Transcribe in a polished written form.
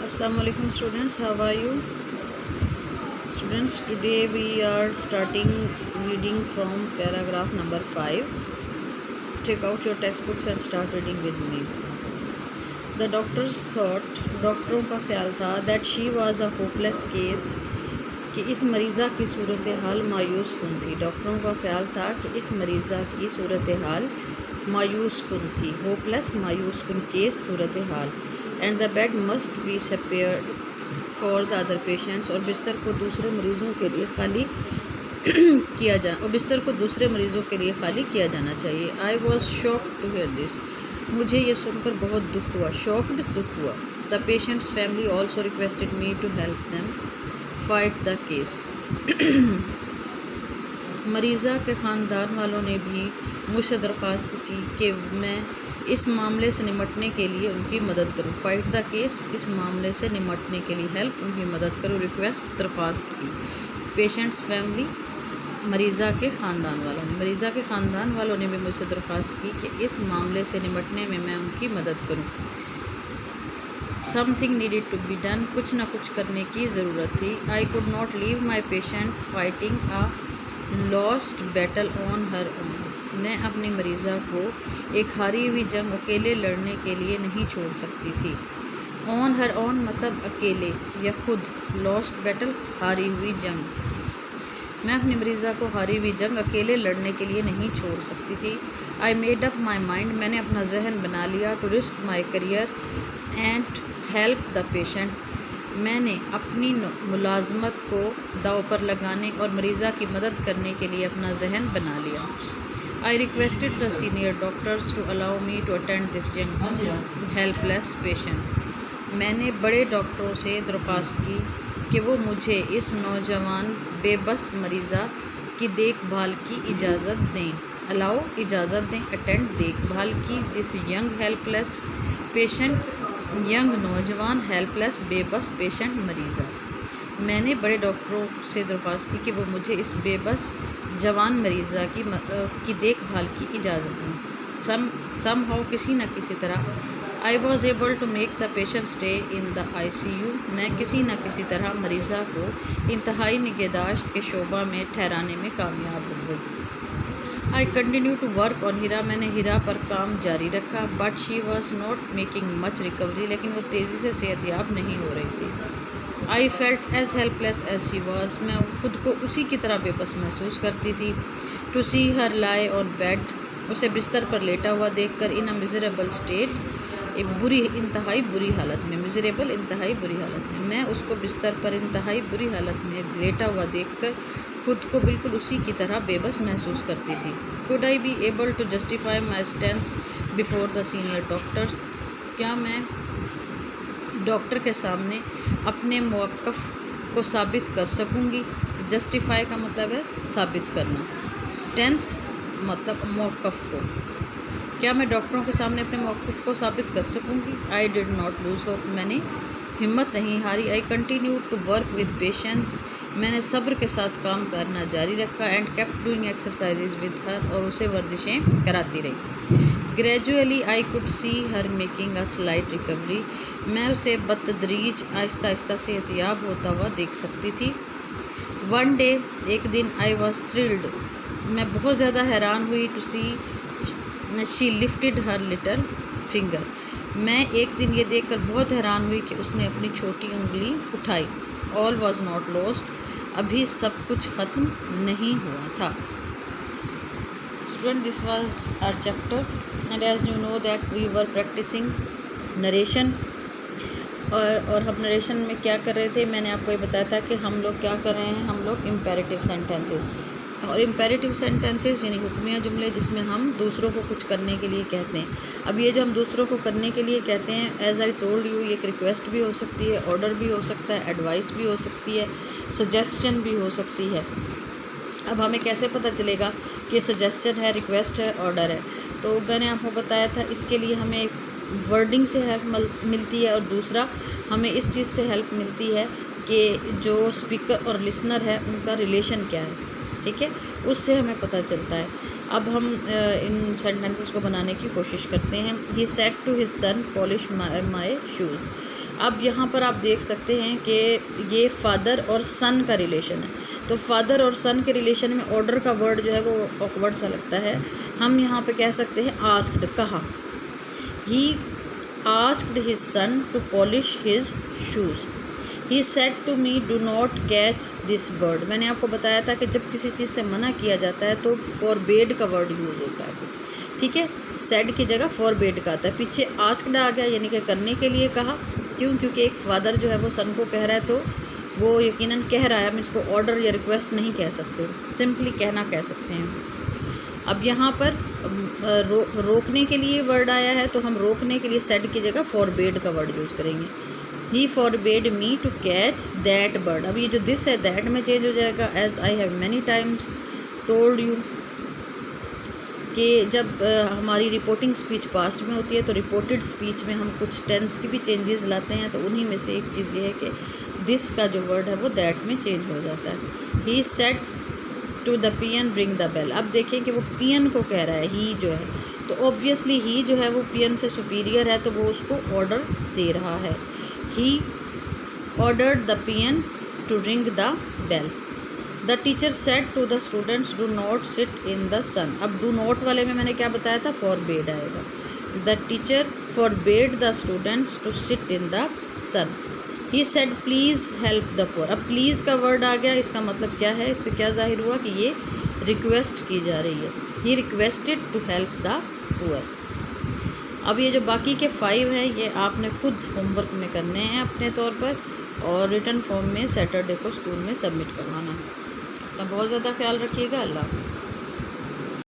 Assalamu alaikum students, how are you? Students, today we are starting reading from paragraph number 5. Take out your textbooks and start reading with me. The doctors thought, डॉक्टरों का ख्याल था that she was a hopeless case, कि इस मरीज़ा की सूरत हाल मायूस कुन थी। डॉक्टरों का ख्याल था कि इस मरीज़ा की सूरत हाल मायूस कुन थी। होपलेस मायूस कुन case Surat hall. And the bed must be separate for the other patients, और बिस्तर को दूसरे मरीज़ों के लिए खाली किया जाना चाहिए। I was shocked to hear this, मुझे ये सुनकर बहुत दुख हुआ। शॉक्ड, दुख हुआ। The patient's family also requested me to help them fight the case. मरीज़ा के ख़ानदान वालों ने भी मुझसे दरख्वास्त की कि मैं इस मामले से निमटने के लिए उनकी मदद करूं। फाइट द केस, इस मामले से निमटने के लिए हेल्प, उनकी मदद करूं। रिक्वेस्ट, दरख्वास्त की। पेशेंट्स फैमिली, मरीज़ा के ख़ानदान वालों ने भी मुझसे दरख्वास्त की कि इस मामले से निमटने में मैं उनकी मदद करूं। Something needed to be done, कुछ ना कुछ करने की ज़रूरत थी। I could not leave my patient fighting a lost battle on her own, मैं अपनी मरीज़ा को एक हारी हुई जंग अकेले लड़ने के लिए नहीं छोड़ सकती थी। ऑन हर ओन मतलब अकेले या खुद, लॉस्ट बैटल हारी हुई जंग। मैं अपनी मरीज़ा को हारी हुई जंग अकेले लड़ने के लिए नहीं छोड़ सकती थी। I made up my mind, मैंने अपना जहन बना लिया। To risk my career and help the patient, मैंने अपनी मुलाजमत को दाव पर लगाने और मरीज़ा की मदद करने के लिए अपना जहन बना लिया। I requested the senior doctors to allow me to attend this young helpless patient, मैंने बड़े डॉक्टरों से दरख्वास्त की कि वो मुझे इस नौजवान बेबस मरीज़ा की देखभाल की इजाज़त दें। अलाउ, इजाज़त दें। अटेंड, देखभाल की। This young helpless patient, young नौजवान, हेल्पलेस बेबस पेशेंट मरीज़ा, मैंने बड़े डॉक्टरों से दरख्वास्त की कि वो मुझे इस बेबस जवान मरीज़ा की देखभाल की इजाज़त दें। सम हाउ, किसी न किसी तरह। I was able to make the patient stay in the ICU, मैं किसी न किसी तरह मरीज़ा को इंतहाई निगहदाश्त के शोबा में ठहराने में कामयाब हो गई। I continue to work on Heera, मैंने हीरा पर काम जारी रखा। But she was not making much recovery, लेकिन वो तेज़ी से सेहतयाब नहीं हो रही थी। I felt as helpless as she was, मैं खुद को उसी की तरह बेबस महसूस करती थी। To see her lie on bed, उसे बिस्तर पर लेटा हुआ देखकर, इन अ मिजरेबल स्टेट, एक इंतहाई बुरी हालत में। मिजरेबल, इंतहाई बुरी हालत में। मैं उसको बिस्तर पर इंतहाई बुरी हालत में लेटा हुआ देखकर खुद को बिल्कुल उसी की तरह बेबस महसूस करती थी। Could I be able to justify my stance before the senior doctors, क्या मैं डॉक्टर के सामने अपने मौक़िफ़ को साबित कर सकूंगी। जस्टिफाई का मतलब है साबित करना। स्टेंस मतलब मौक़िफ़ को। क्या मैं डॉक्टरों के सामने अपने मौक़िफ़ को साबित कर सकूंगी। I did not lose hope, मैंने हिम्मत नहीं हारी। I continue to work with patience, मैंने सब्र के साथ काम करना जारी रखा। And kept doing exercises with her, और उसे वर्जिशें कराती रही। Gradually I could see her making a slight recovery, मैं उसे बतदरीज आहिस्ता आहिस्ता सेहतयाब होता हुआ देख सकती थी। वन डे, एक दिन, आई वॉज थ्रिल्ड, मैं बहुत ज़्यादा हैरान हुई। To see she lifted her little finger, मैं एक दिन ये देखकर बहुत हैरान हुई कि उसने अपनी छोटी उंगली उठाई। ऑल वॉज नॉट लॉस्ट, अभी सब कुछ ख़त्म नहीं हुआ था। Student, this was our chapter, and as you know that we were practicing narration, और हम नरेशन में क्या कर रहे थे, मैंने आपको ये बताया था कि हम लोग क्या कर रहे हैं, हम लोग इम्पेरेटिव सेंटेंसेस, और इम्पेरेटिव सेंटेंसेस यानी हुक्मिया जुमले जिसमें हम दूसरों को कुछ करने के लिए कहते हैं। अब ये जो हम दूसरों को करने के लिए कहते हैं, एज आई टोल्ड यू, ये एक रिक्वेस्ट भी हो सकती है, ऑर्डर भी हो सकता है, एडवाइस भी हो सकती है, सजेस्शन भी हो सकती है। अब हमें कैसे पता चलेगा कि सजेस्शन है, रिक्वेस्ट है, ऑर्डर है। तो मैंने आपको बताया था इसके लिए हमें वर्डिंग से हेल्प मिलती है, और दूसरा हमें इस चीज़ से हेल्प मिलती है कि जो स्पीकर और लिसनर है उनका रिलेशन क्या है, ठीक है, उससे हमें पता चलता है। अब हम इन सेंटेंसेस को बनाने की कोशिश करते हैं। He said to his son polish my shoes, अब यहाँ पर आप देख सकते हैं कि ये फादर और सन का रिलेशन है। तो फादर और सन के रिलेशन में ऑर्डर का वर्ड जो है वो ऑकवर्ड सा लगता है। हम यहाँ पे कह सकते हैं आस्क्ड, कहा। He asked his son to polish his shoes. He said to me do not catch this bird. मैंने आपको बताया था कि जब किसी चीज़ से मना किया जाता है तो फॉरबेड का वर्ड यूज़ होता है, ठीक है। सेड की जगह फॉरबेड का आता है। पीछे आस्क्ड आ गया, यानी कि करने के लिए कहा। क्यों? क्योंकि एक फादर जो है वो सन को कह रहा है, तो वो यकीनन कह रहा है। हम इसको ऑर्डर या रिक्वेस्ट नहीं कह सकते, सिंपली कहना कह सकते हैं। अब यहाँ पर रोकने के लिए वर्ड आया है, तो हम रोकने के लिए सेड की जगह फॉरबेड का वर्ड यूज़ करेंगे। He forbade me to catch that bird. अब ये जो दिस है दैट में चेंज हो जाएगा। As I have many times told you, कि जब हमारी रिपोर्टिंग स्पीच पास्ट में होती है तो रिपोर्टेड स्पीच में हम कुछ टेंस की भी चेंजेस लाते हैं। तो उन्हीं में से एक चीज़ ये है कि दिस का जो वर्ड है वो दैट में चेंज हो जाता है। He said to the peon ring the bell. अब देखें कि वो पियन को कह रहा है, ही जो है, तो ऑब्वियसली ही जो है वो पियन से सुपीरियर है, तो वो उसको ऑर्डर दे रहा है। He ordered the peon to ring the bell. The teacher said to the students do not sit in the sun. अब डू नॉट वाले में मैंने क्या बताया था, फॉरबेड आएगा। The teacher forbade the students to sit in the sun. He said please help the poor. अब please का वर्ड आ गया, इसका मतलब क्या है, इससे क्या जाहिर हुआ कि ये रिक्वेस्ट की जा रही है। He requested to help the poor. अब ये जो बाकी के 5 हैं ये आपने खुद होमवर्क में करने हैं अपने तौर पर, और रिटन फॉर्म में सैटरडे को स्कूल में सबमिट करवाना है। अपना बहुत ज़्यादा ख्याल रखिएगा। अल्लाह हाफ़िज़।